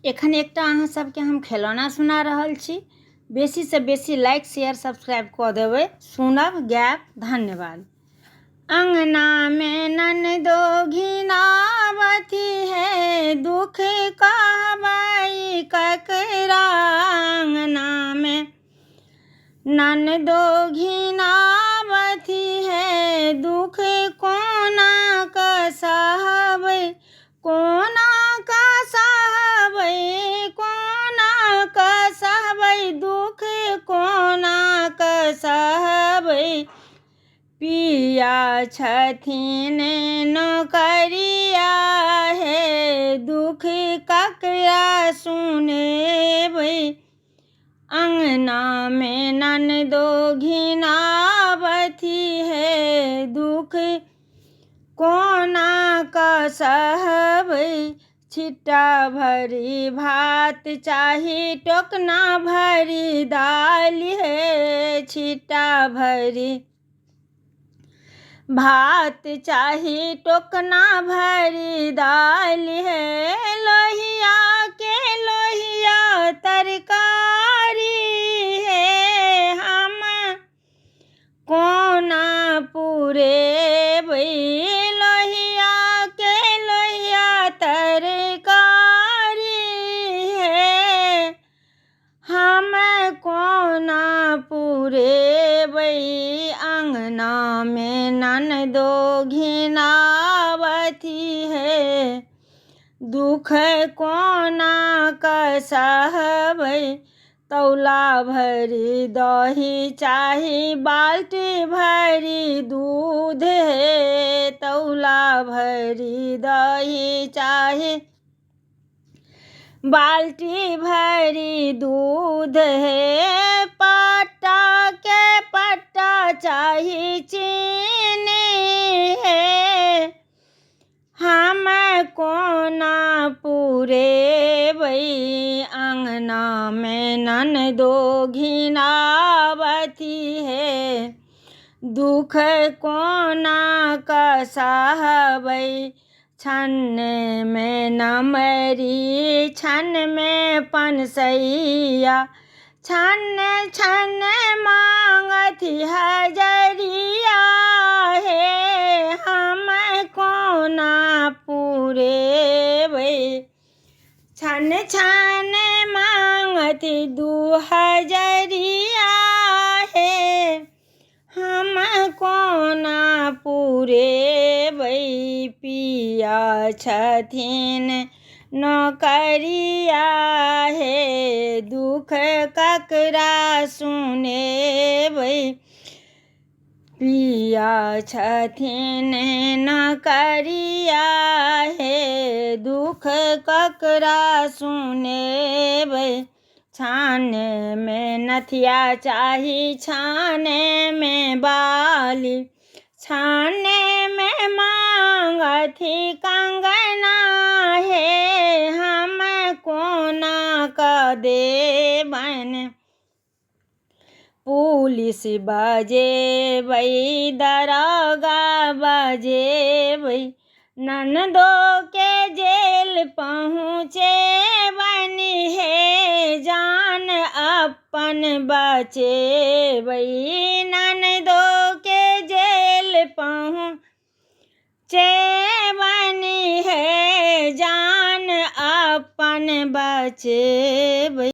एखन एकटा अहाँ सबके हम खिलौना सुना रहल छी। बेसी से बेसी लाइक शेयर सब्सक्राइब कऽ देबै। सुनब गायब। धन्यवाद। अंगना में ननदो घिनावती है, दुख कहबै ककरा। अंगना में ननदो घिनावती है, दुख कोना का सहबै, कोना का सहबै, कोना का सहबै, दुख कोना का सहबै। पिया छथिन नौकरिया है, दुख ककरा सुनेबै। अंगना में ननदो घिनावती है, दुख कोना का सहबै। छिट्टा भरी भात चाही, टोकना भरी दालि है। छिट्टा भरी भात चाही, टोकना भरी दालि है। लोहिया के लोहिया तरकारी है, हम कोना पुरेबै। लोहिया के लोहिया तरकारी है, हम कोना पुरेबै। अंगना में ननदो घिनावती है, दुख कोना का सहबै। तौला भरी दही चाही, बाल्टी भरी दूध है। तौला भरी दही चाही, बाल्टी भरी दूध है। पट्टा के पट्टा चाही, चीनी है, हम कोना पुरेबै। अंगना में ननदो घिनावती है, दुख कोना का सहबै। छन में नमरी, छन में पनसैया, छन छन मांगती हजरिया है, हम कोना पुरेबै। छन छन मांगती 2000 है, हम कोना पुरेबै। पिया छथिन नौकरिया है, दुख ककरा सुनेबै। पिया छथिन नौकरिया है, दुख ककरा सुनेबै। छान में नथिया चाही, छान में बाली, छान में मांगती कंगना है, हम कोना का देबन। पुलिस बजेबै, दरोगा बजेबै, ननदो के जेल पहुँचेबन है, जान अपन बचेबै। ननदो के जेल पहुँचेबन है, जान अपन बचेबै।